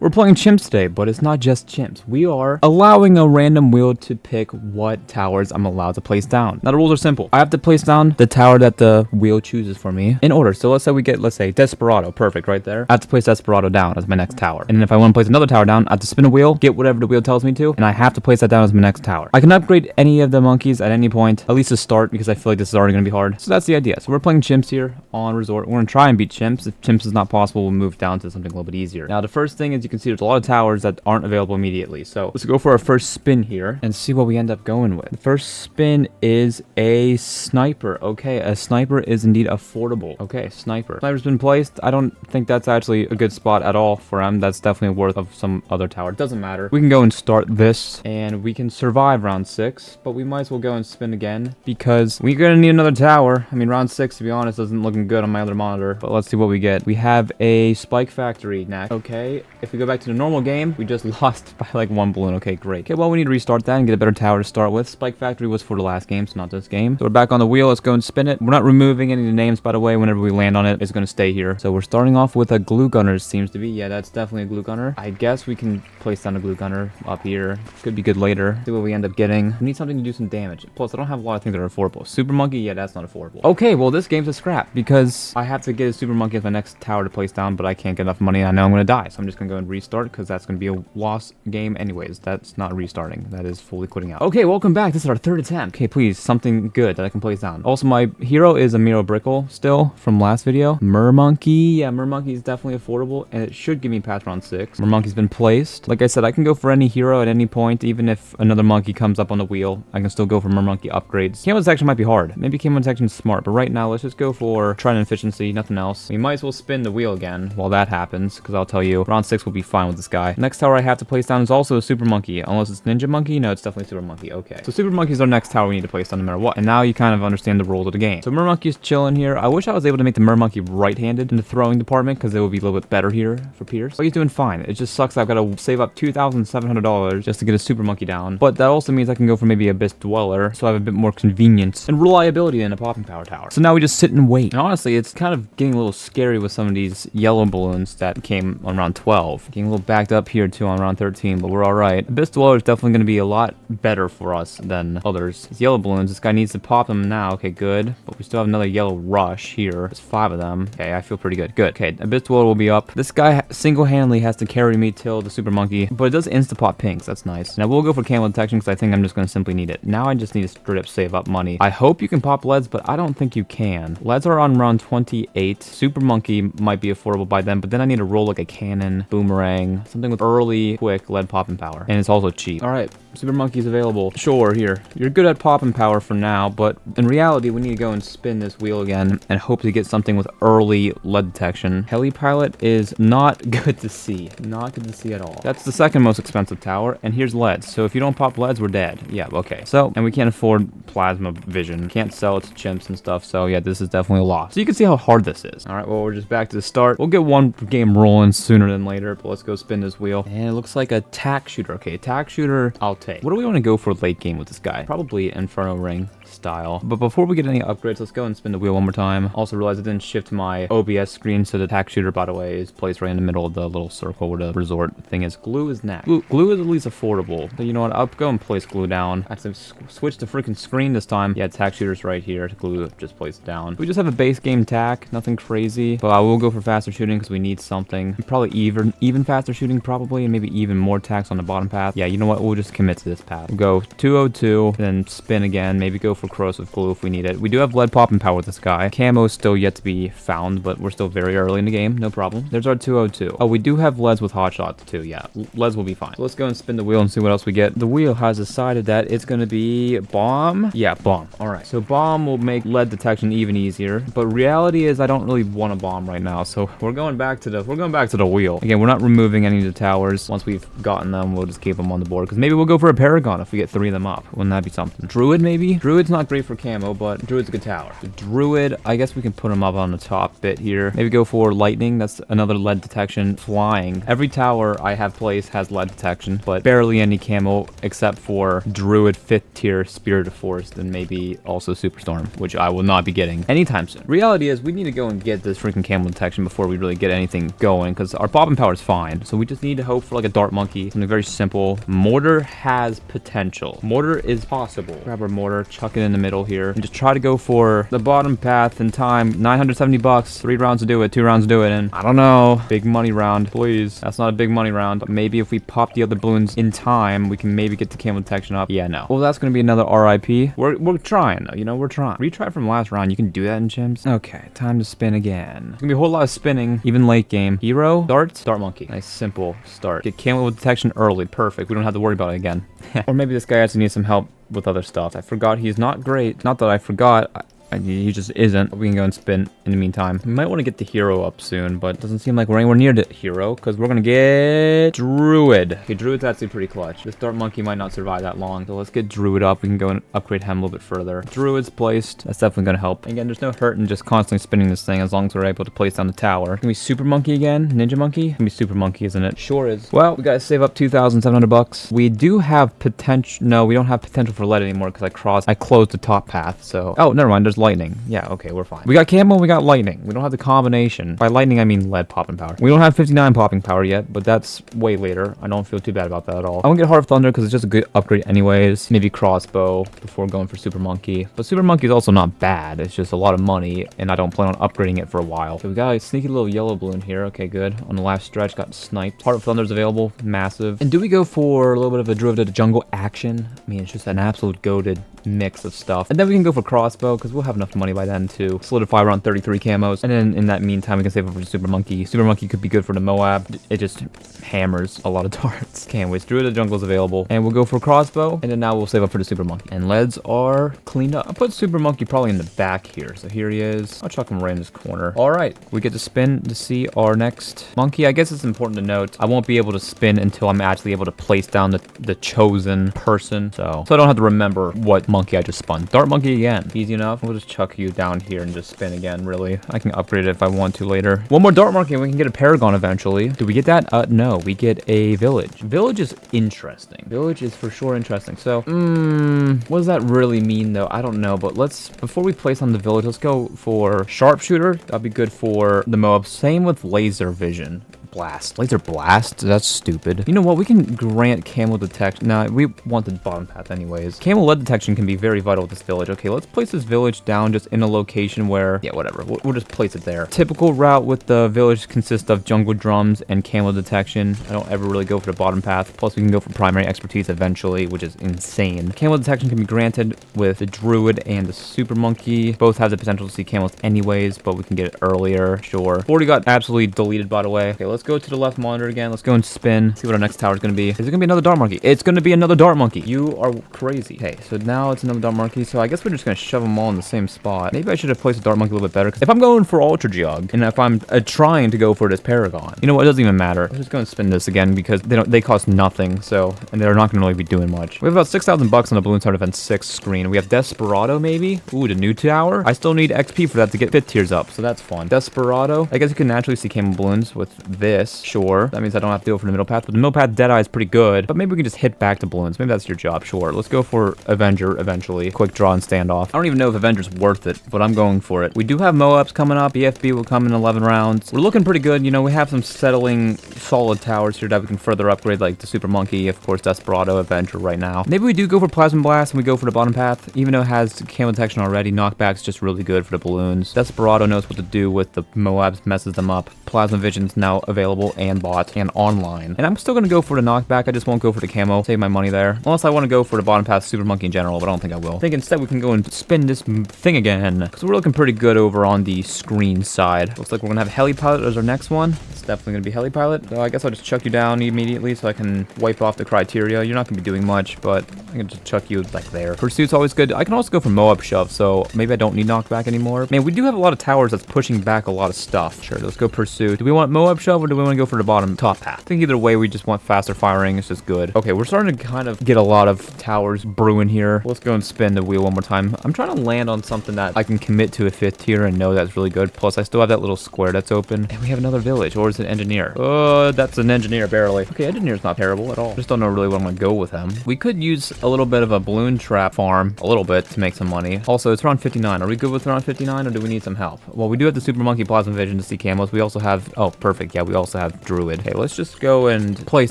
We're playing chimps today, but it's not just chimps. We are allowing a random wheel to pick what towers I'm allowed to place down. Now the rules are simple. I have to place down the tower that the wheel chooses for me in order. So let's say we get, let's say, Desperado. Perfect right there. I have to place Desperado down as my next tower. And then if I want to place another tower down, I have to spin a wheel, get whatever the wheel tells me to, and I have to place that down as my next tower. I can upgrade any of the monkeys at any point, at least to start, because I feel like this is already going to be hard. So that's the idea. So we're playing chimps here on resort. We're going to try and beat chimps. If chimps is not possible, we'll move down to something a little bit easier. Now the first thing is you can see there's a lot of towers that aren't available immediately. So let's go for our first spin here and see what we end up going with. The first spin is a sniper. Okay, a sniper is indeed affordable. Okay, sniper. Sniper's been placed. I don't think that's actually a good spot at all for him. That's definitely worth of some other tower. It doesn't matter. We can go and start this and we can survive round 6, but we might as well go and spin again because we're gonna need another tower. I mean, round 6, to be honest, isn't looking good on my other monitor, but let's see what we get. We have a spike factory next. Okay, if we go back to the normal game, we just lost by like 1 balloon. Okay, great. Okay, well, we need to restart that and get a better tower to start with. Spike Factory was for the last game, so not this game. So we're back on the wheel. Let's go and spin it. We're not removing any of the names, by the way. Whenever we land on it, it's going to stay here. So we're starting off with a glue gunner, seems to be. Yeah, that's definitely a glue gunner. I guess we can place down a glue gunner up here. Could be good later. See what we end up getting. We need something to do some damage. Plus, I don't have a lot of things that are affordable. Super Monkey? Yeah, that's not affordable. Okay, well, this game's a scrap because I have to get a Super Monkey as my next tower to place down, but I can't get enough money. I know I'm going to die, so I'm just going to go and restart because that's going to be a lost game anyways. That's not restarting. That is fully quitting out. Okay, welcome back. This is our 3rd attempt. Okay, please, something good that I can place down. Also, my hero is a Miro Brickle still from last video. Mermonkey. Yeah, Mermonkey is definitely affordable, and it should give me past round 6. Mermonkey's been placed. Like I said, I can go for any hero at any point. Even if another monkey comes up on the wheel, I can still go for Mermonkey upgrades. Camo detection might be hard. Maybe camo detection is smart, but right now, let's just go for trident efficiency, nothing else. We might as well spin the wheel again while that happens, because I'll tell you, round 6 will be fine with this guy. Next tower I have to place down is also a Super Monkey, unless it's Ninja Monkey. No, it's definitely Super Monkey. Okay, so Super Monkey is our next tower we need to place down no matter what, and now you kind of understand the rules of the game. So Mermonkey is chilling here. I wish I was able to make the Mermonkey right-handed in the throwing department because it would be a little bit better here for Pierce. But he's doing fine. It just sucks I've got to save up $2,700 just to get a Super Monkey down, but that also means I can go for maybe Abyss Dweller, so I have a bit more convenience and reliability in a popping power tower. So now we just sit and wait. And honestly, it's kind of getting a little scary with some of these yellow balloons that came on round 12. Getting a little backed up here too on round 13, but we're all right. Abyss Dweller is definitely going to be a lot better for us than others. These yellow balloons, this guy needs to pop them now. Okay, good. But we still have another yellow rush here. There's 5 of them. Okay, I feel pretty good. Good. Okay, Abyss Dweller will be up. This guy single-handedly has to carry me till the Super Monkey, but it does insta-pop pinks. That's nice. Now we'll go for camo detection because I think I'm just going to simply need it. Now I just need to straight up save up money. I hope you can pop leads, but I don't think you can. Leads are on round 28. Super Monkey might be affordable by then, but then I need to roll like a cannon, boomerang, something with early, quick lead popping power. And it's also cheap. All right, Super Monkey's available. Sure, here. You're good at popping power for now, but in reality, we need to go and spin this wheel again and hope to get something with early lead detection. Heli Pilot is not good to see. Not good to see at all. That's the second most expensive tower, and here's leads. So if you don't pop leads, we're dead. Yeah, okay. So, and we can't afford plasma vision. Can't sell it to chimps and stuff, so yeah, this is definitely a loss. So you can see how hard this is. All right, well, we're just back to the start. We'll get one game rolling sooner than later, but let's go spin this wheel. And it looks like a tack shooter. Okay, tack shooter, I'll take. What do we want to go for late game with this guy? Probably Inferno Ring style. But before we get any upgrades, let's go and spin the wheel one more time. Also realize I didn't shift my OBS screen, so the tack shooter, by the way, is placed right in the middle of the little circle where the resort thing is. Glue is next. Glue is at least affordable. So you know what? I'll go and place glue down. I have to switch the freaking screen this time. Yeah, tack shooter's right here. Glue just placed down. We just have a base game tack. Nothing crazy. But I will go for faster shooting because we need something. Probably even faster shooting, probably, and maybe even more tacks on the bottom path. Yeah, you know what? We'll just commit to this path. We'll go 202, then spin again. Maybe go for corrosive glue if we need it. We do have lead popping power with this guy. Camo is still yet to be found, but we're still very early in the game. No problem. There's our 202. Oh, we do have leads with hot shots too. Yeah, leads will be fine. So let's go and spin the wheel and see what else we get. The wheel has decided that it's going to be bomb. Yeah, bomb. All right. So bomb will make lead detection even easier, but reality is I don't really want a bomb right now. So we're going back to the wheel. Again, we're not removing any of the towers. Once we've gotten them, we'll just keep them on the board because maybe we'll go for a Paragon if we get 3 of them up. Wouldn't that be something? Druid maybe? Druid Druid's not great for camo, but Druid's a good tower. The Druid, I guess we can put him up on the top bit here. Maybe go for lightning. That's another lead detection. Flying. Every tower I have placed has lead detection, but barely any camo except for Druid 5th tier Spirit of Force, and maybe also Superstorm, which I will not be getting anytime soon. Reality is we need to go and get this freaking camo detection before we really get anything going, because our bobbin power is fine. So we just need to hope for like a dart monkey, something very simple. Mortar has potential. Mortar is possible. Grab our mortar, chuck it in the middle here, and just try to go for the bottom path in time. 970 bucks, 3 rounds to do it, 2 rounds to do it, and I don't know. Big money round, please. That's not a big money round, but maybe if we pop the other balloons in time, we can maybe get the camo detection up. Yeah, no. Well, that's gonna be another RIP. We're trying though, you know, we're trying. Retry from last round. You can do that in Chimps. Okay, time to spin again. It's gonna be a whole lot of spinning, even late game. Hero, darts, dart monkey. Nice simple start. Get camo detection early. Perfect. We don't have to worry about it again. Or maybe this guy actually needs some help with other stuff. I forgot he's not great. Not that I forgot. He just isn't. We can go and spin in the meantime. We might want to get the hero up soon, but it doesn't seem like we're anywhere near the hero, because we're going to get Druid. Okay, Druid's actually pretty clutch. This dart monkey might not survive that long, so let's get Druid up. We can go and upgrade him a little bit further. Druid's placed. That's definitely going to help. Again, there's no hurt in just constantly spinning this thing as long as we're able to place down the tower. Can we super monkey again? Ninja monkey? Can be super monkey, isn't it? Sure is. Well, we got to save up 2,700 bucks. We do have potential. No, we don't have potential for lead anymore because I closed the top path. So, oh, never mind. There's lightning. Yeah, okay, we're fine. We got camo, we got lightning. We don't have the combination. By lightning, I mean lead popping power. We don't have 59 popping power yet, but that's way later. I don't feel too bad about that at all. I won't get Heart of Thunder because it's just a good upgrade anyways. Maybe crossbow before going for super monkey. But super monkey is also not bad. It's just a lot of money, and I don't plan on upgrading it for a while. So we got a sneaky little yellow balloon here. Okay, good. On the last stretch, got sniped. Heart of Thunder is available. Massive. And do we go for a little bit of a Druid to the jungle action? I mean, it's just an absolute goated mix of stuff. And then we can go for crossbow because we'll have enough money by then to solidify around 33 camos. And then in that meantime, we can save up for super monkey. Super monkey could be good for the Moab. It just hammers a lot of darts. Can't wait. Druid of the jungle is available. And we'll go for crossbow. And then now we'll save up for the super monkey. And leads are cleaned up. I'll put super monkey probably in the back here. So here he is. I'll chuck him right in this corner. All right. We get to spin to see our next monkey. I guess it's important to note I won't be able to spin until I'm actually able to place down the chosen person. So I don't have to remember what monkey I just spun. Dart monkey again. Easy enough. We'll just chuck you down here and just spin again, really. I can upgrade it if I want to later. One more dart monkey and we can get a paragon eventually. Do we get that? No. We get a village. Village is interesting. Village is for sure interesting. So, what does that really mean though? I don't know, but before we place on the village, let's go for sharpshooter. That'd be good for the Moab. Same with laser vision. Blast. Laser blast? That's stupid. You know what? We can grant camo detection. Nah, we want the bottom path anyways. Camo lead detection can be very vital with this village. Okay, let's place this village down just in a location where, yeah, whatever. We'll just place it there. Typical route with the village consists of jungle drums and camo detection. I don't ever really go for the bottom path. Plus, we can go for primary expertise eventually, which is insane. Camo detection can be granted with the druid and the super monkey. Both have the potential to see camos anyways, but we can get it earlier. Sure. 40 got absolutely deleted, by the way. Okay, let's go to the left monitor again. Let's go and spin. See what our next tower is going to be. Is it going to be another dart monkey? It's going to be another dart monkey. You are crazy. Okay, so now it's another dart monkey. So I guess we're just going to shove them all in the same spot. Maybe I should have placed a dart monkey a little bit better. Because if I'm going for ultra geog, and if I'm trying to go for this paragon, you know what? It doesn't even matter. Let's just go and spin this again because they cost nothing. So, and they're not going to really be doing much. We have about 6,000 bucks on the Bloons TD 6 screen. We have Desperado maybe. Ooh, the new tower. I still need XP for that to get 5th tiers up. So that's fun. Desperado. I guess you can naturally see camo balloons with this. Sure. That means I don't have to go for the middle path. But the middle path Deadeye is pretty good. But maybe we can just hit back to balloons. Maybe that's your job. Sure. Let's go for Avenger eventually. Quick draw and standoff. I don't even know if Avenger's worth it, but I'm going for it. We do have Moabs coming up. EFB will come in 11 rounds. We're looking pretty good. You know, we have some settling solid towers here that we can further upgrade, like the Super Monkey, of course, Desperado, Avenger right now. Maybe we do go for Plasma Blast and we go for the bottom path. Even though it has camo detection already, knockback's just really good for the balloons. Desperado knows what to do with the Moabs, messes them up. Plasma Vision's now available and bought and online. And I'm still going to go for the knockback. I just won't go for the camo. Save my money there. Unless I want to go for the bottom path Super Monkey in general, but I don't think I will. I think instead we can go and spin this thing again. Because we're looking pretty good over on the screen side. Looks like we're going to have Heli Pilot as our next one. It's definitely going to be Heli Pilot. So I guess I'll just chuck you down immediately so I can wipe off the criteria. You're not going to be doing much, but I can just chuck you like there. Pursuit's always good. I can also go for Moab Shove, so maybe I don't need knockback anymore. Man, we do have a lot of towers that's pushing back a lot of stuff. Sure, let's go Pursuit. Do we want Moab Shove or do we want to go for the bottom top path? I think either way, we just want faster firing. It's just good. Okay, we're starting to kind of get a lot of towers brewing here. Let's go and spin the wheel one more time. I'm trying to land on something that I can commit to a 5th tier and know that's really good. Plus, I still have that little square that's open. And we have another village. Or is it engineer? Oh, that's an engineer, barely. Okay, engineer's not terrible at all. Just don't know really what I'm going to go with him. We could use a little bit of a balloon trap farm, a little bit, to make some money. Also, it's around 59. Are we good with around 59, or do we need some help? Well, we do have the Super Monkey Plasma Vision to see camos. We also have... Oh, perfect. Yeah, we also have Druid. Okay, let's just go and place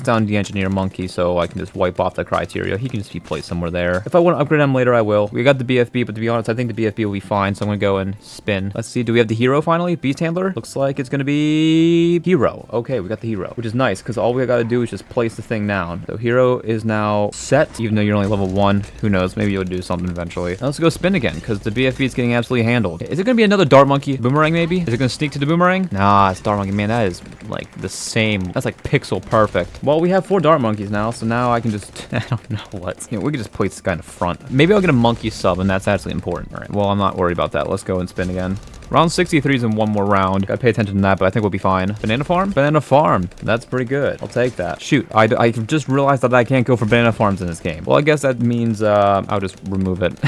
down the engineer monkey so I can just wipe off the criteria. He can just be placed somewhere there. If I want to upgrade him later, I will. We got the BFB, but to be honest, I think the BFB will be fine, so I'm going to go and spin. Let's see. Do we have the hero finally? Beast Handler? Looks like it's going to be hero. Okay, we got the hero, which is nice because all we got to do is just place the thing down. So hero is now set, even though you're only level 1. Who knows? Maybe you'll do something eventually. Now let's go spin again because the BFB is getting absolutely handled. Is it going to be another dart monkey? Boomerang maybe? Is it going to sneak to the boomerang? Nah, it's dart monkey. Man, that is like the same. That's like pixel perfect. Well, we have 4 dart monkeys now, so now I can just... I don't know what. You know, we can just place this guy in the front. Maybe I'll get a monkey sub, and that's actually important. All right, well, I'm not worried about that. Let's go and spin again. Round 63 is in one more round. Gotta pay attention to that, but I think we'll be fine. Banana farm? Banana farm. That's pretty good. I'll take that. Shoot, I just realized that I can't go for banana farms in this game. Well, I guess that means I'll just remove it.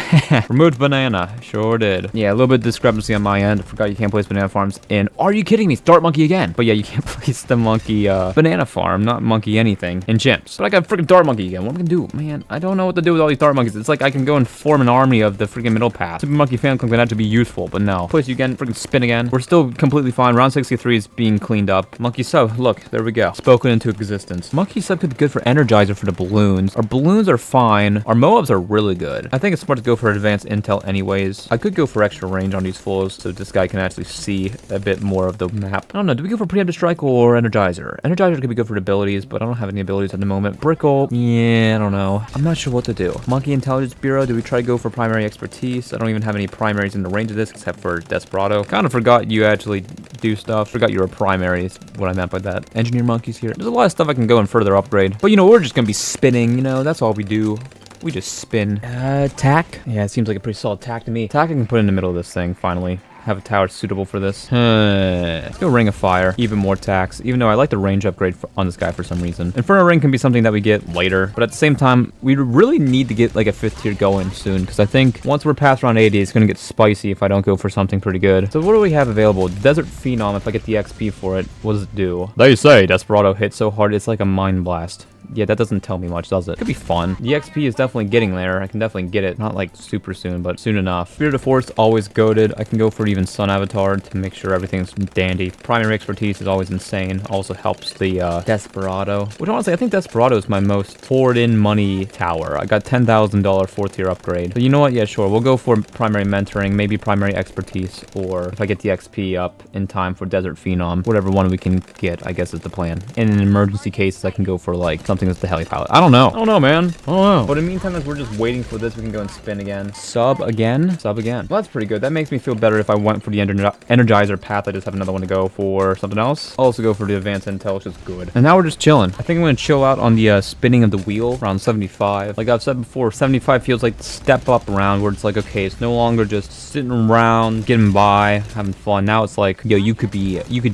Removed banana. Sure did. Yeah, a little bit of discrepancy on my end. I forgot you can't place banana farms in. Are you kidding me? Dart monkey again. But yeah, you can't place the monkey banana farm, not monkey anything, in chimps. But I got a freaking dart monkey again. What am I gonna do? Man, I don't know what to do with all these dart monkeys. It's like I can go and form an army of the freaking middle path. Super monkey fan club can actually be useful, but no. Place you again. Freaking spin again. We're still completely fine. Round 63 is being cleaned up. Monkey sub, look, there we go. Spoken into existence. Monkey sub could be good for energizer for the balloons. Our balloons are fine. Our Moabs are really good. I think it's smart to go for advanced intel anyways. I could go for extra range on these fools so this guy can actually see a bit more of the map. I don't know. Do we go for preemptive strike or energizer? Energizer could be good for the abilities, but I don't have any abilities at the moment. Brickle, yeah, I don't know. I'm not sure what to do. Monkey Intelligence Bureau, do we try to go for primary expertise? I don't even have any primaries in the range of this except for Desperado. Kind of forgot you actually do stuff. Forgot you were a primary is what I meant by that. Engineer monkeys here. There's a lot of stuff I can go and further upgrade. But you know, we're just gonna be spinning, you know, that's all we do. We just spin. Tack? Yeah, it seems like a pretty solid tack to me. Tack I can put in the middle of this thing, finally. Have a tower suitable for this. Let's go Ring of Fire. Even more tax. Even though I like the range upgrade on this guy for some reason. Inferno Ring can be something that we get later. But at the same time, we really need to get like a 5th tier going soon. Because I think once we're past round 80, it's going to get spicy if I don't go for something pretty good. So what do we have available? Desert Phenom, if I get the XP for it, what does it do? They say Desperado hits so hard, it's like a mind blast. Yeah, that doesn't tell me much, does it? Could be fun. The XP is definitely getting there. I can definitely get it. Not like super soon, but soon enough. Spirit of Force, always goated. I can go for even Sun Avatar to make sure everything's dandy. Primary expertise is always insane. Also helps the Desperado. Which honestly, I think Desperado is my most poured-in money tower. I got $10,000 4th tier upgrade. But you know what? Yeah, sure. We'll go for primary mentoring, maybe primary expertise, or if I get the XP up in time for Desert Phenom, whatever one we can get, I guess is the plan. And in emergency cases, I can go for like something that's the heli pilot. I don't know, man. I don't know. But in the meantime, as we're just waiting for this, we can go and spin again. Sub again. Sub again. Well, that's pretty good. That makes me feel better if I went for the energizer path. I just have another one to go for something else. I'll also go for the advanced intel, which is good. And now we're just chilling. I think I'm going to chill out on the spinning of the wheel around 75. Like I've said before, 75 feels like the step up round where it's like, okay, it's no longer just sitting around, getting by, having fun. Now it's like, yo, you could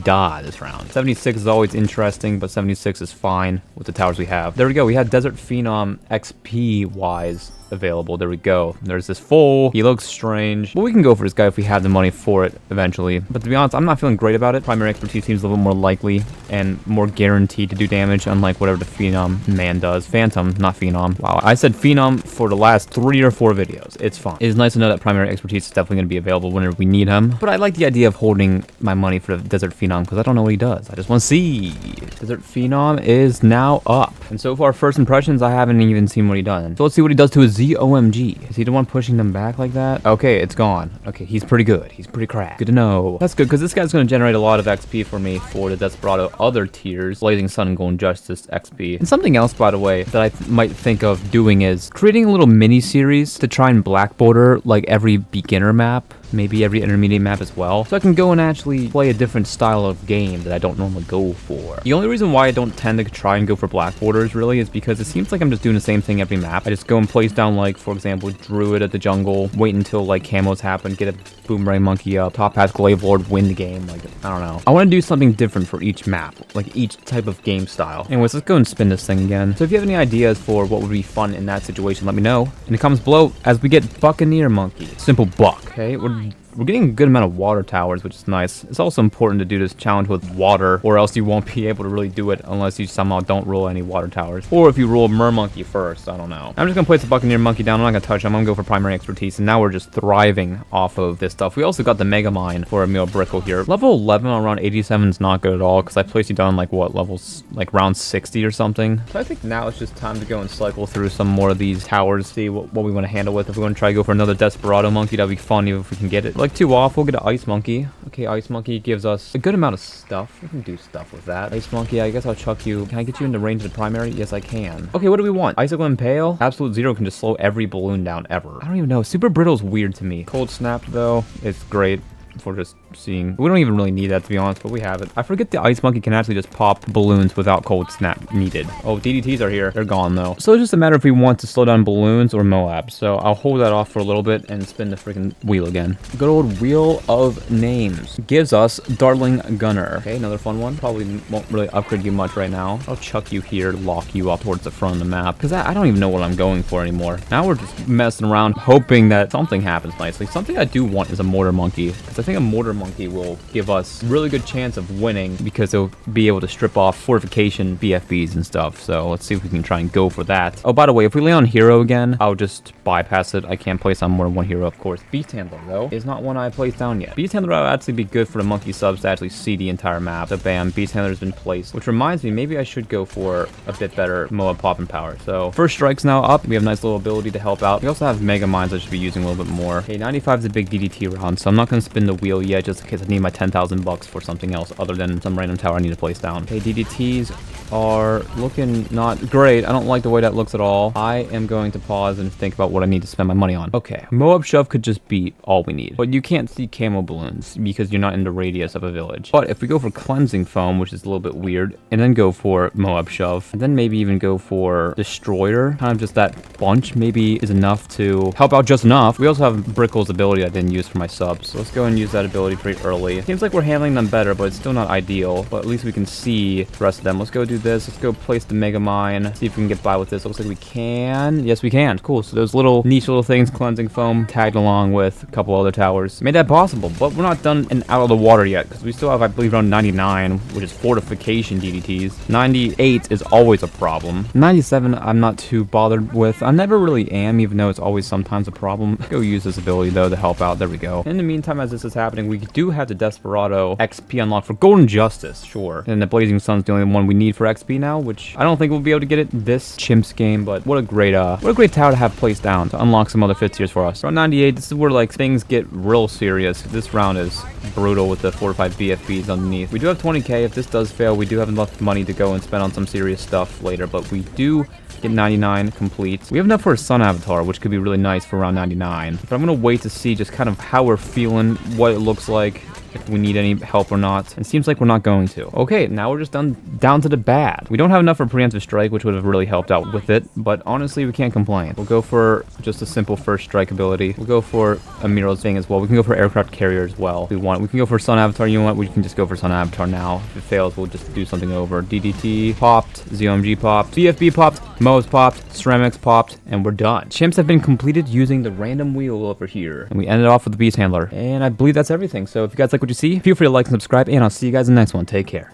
die this round. 76 is always interesting, but 76 is fine with the towers we have. There we go. We had Desert Phenom XP wise available. There we go. There's this foal. He looks strange, but we can go for this guy if we have the money for it eventually. But to be honest, I'm not feeling great about it. Primary expertise seems a little more likely and more guaranteed to do damage, unlike whatever the Phenom man does. Phantom, not Phenom. Wow, I said Phenom for the last 3 or 4 videos. It's fine. It is nice to know that primary expertise is definitely going to be available whenever we need him. But I like the idea of holding my money for the Desert Phenom because I don't know what he does. I just want to see. Desert Phenom is now up. And so far, first impressions, I haven't even seen what he done. So let's see what he does to his ZOMG. Is he the one pushing them back like that? Okay, it's gone. Okay, he's pretty good. He's pretty cracked. Good to know. That's good, because this guy's going to generate a lot of XP for me for the Desperado other tiers. Blazing Sun and Golden Justice XP. And something else, by the way, that I might think of doing is creating a little mini-series to try and black border, like, every beginner map. Maybe every intermediate map as well. So I can go and actually play a different style of game that I don't normally go for. The only reason why I don't tend to try and go for black border orders really is because it seems like I'm just doing the same thing every map. I just go and place down, like, for example, Druid at the jungle, wait until, like, camos happen, get a Boomerang Monkey up, top hat Glaive Lord, win the game. Like, I don't know. I want to do something different for each map, like each type of game style. Anyways, let's go and spin this thing again. So if you have any ideas for what would be fun in that situation, let me know in the comments below as we get Buccaneer Monkey. Simple buck. Okay, we're getting a good amount of water towers, which is nice. It's also important to do this challenge with water, or else you won't be able to really do it unless you somehow don't roll any water towers. Or if you roll Mer Monkey first, I don't know. I'm just gonna place the Buccaneer Monkey down. I'm not gonna touch him. I'm gonna go for primary expertise, and now we're just thriving off of this stuff. We also got the Mega Mine for a Meal Brickle here. Level 11 on round 87 is not good at all, because I placed you down like what, levels, like round 60 or something. So I think now it's just time to go and cycle through some more of these towers, see what we want to handle with. If we want to try to go for another Desperado Monkey, that'd be fun even if we can get it. Like 2 off, we'll get an Ice Monkey. Okay, Ice Monkey gives us a good amount of stuff. We can do stuff with that. Ice Monkey, I guess I'll chuck you. Can I get you into range of the primary? Yes, I can. Okay, what do we want? Icicle Impale? Absolute Zero can just slow every balloon down ever. I don't even know. Super Brittle's weird to me. Cold Snap, though, it's great for just seeing. We don't even really need that, to be honest, but we have it. I forget the Ice Monkey can actually just pop balloons without Cold Snap needed. Oh, DDTs are here. They're gone, though. So it's just a matter if we want to slow down balloons or Moab. So I'll hold that off for a little bit and spin the freaking wheel again. Good old Wheel of Names. Gives us Dartling Gunner. Okay, another fun one. Probably won't really upgrade you much right now. I'll chuck you here, lock you up towards the front of the map, because I don't even know what I'm going for anymore. Now we're just messing around, hoping that something happens nicely. Something I do want is a Mortar Monkey, because I think a Mortar Monkey will give us really good chance of winning because it'll be able to strip off fortification BFBs and stuff. So let's see if we can try and go for that. Oh, by the way, if we lay on hero again, I'll just bypass it. I can't place on more than one hero, of course. Beast Handler, though, is not one I placed down yet. Beast Handler would actually be good for the monkey subs to actually see the entire map. So bam, Beast Handler has been placed, which reminds me, maybe I should go for a bit better Moab popping power. So first strike's now up. We have a nice little ability to help out. We also have Mega Mines I should be using a little bit more. Okay, 95 is a big DDT round, so I'm not going to spin the wheel yet just in case I need my 10,000 bucks for something else other than some random tower I need to place down. Okay, DDTs are looking not great. I don't like the way that looks at all. I am going to pause and think about what I need to spend my money on. Okay, Moab Shove could just be all we need, but you can't see camo balloons because you're not in the radius of a village. But if we go for Cleansing Foam, which is a little bit weird, and then go for Moab Shove, and then maybe even go for Destroyer, kind of just that bunch maybe is enough to help out just enough. We also have Brickle's ability I didn't use for my subs, so let's go and use that ability pretty early. Seems like we're handling them better, but it's still not ideal, but at least we can see the rest of them. Let's go do this. Let's go place the Mega Mine, see if we can get by with this. Looks like we can. Yes, we can. Cool. So those little niche little things, Cleansing Foam, tagged along with a couple other towers, made that possible, but we're not done and out of the water yet, because we still have, I believe, around 99, which is fortification DDTs. 98 is always a problem. 97, I'm not too bothered with. I never really am, even though it's always sometimes a problem. Go use this ability, though, to help out. There we go. In the meantime, as this is happening, we do have the Desperado XP unlocked for Golden Justice, sure. And the Blazing Sun's the only one we need for XP now, which I don't think we'll be able to get it this Chimps game, but what a great tower to have placed down to unlock some other 5th tiers for us. Round 98, this is where like things get real serious. This round is brutal with the 4 or 5 BFBs underneath. We do have 20k. If this does fail, we do have enough money to go and spend on some serious stuff later, but we do get 99 complete. We have enough for a Sun Avatar, which could be really nice for round 99. But I'm gonna wait to see just kind of how we're feeling, what it looks like, if we need any help or not. It seems like we're not going to. Okay, now we're just down to the bad. We don't have enough for Preemptive Strike, which would have really helped out with it, but honestly, we can't complain. We'll go for just a simple first strike ability. We'll go for a Miro's thing as well. We can go for Aircraft Carrier as well if we want. We can go for Sun Avatar. You know what? We can just go for Sun Avatar now. If it fails, we'll just do something over. DDT popped, ZOMG popped, BFB popped, Mo's popped, Ceramics popped, and we're done. Chimps have been completed using the random wheel over here, and we ended off with the Beast Handler. And I believe that's everything. So if you guys like what you see, feel free to like and subscribe, and I'll see you guys in the next one. Take care.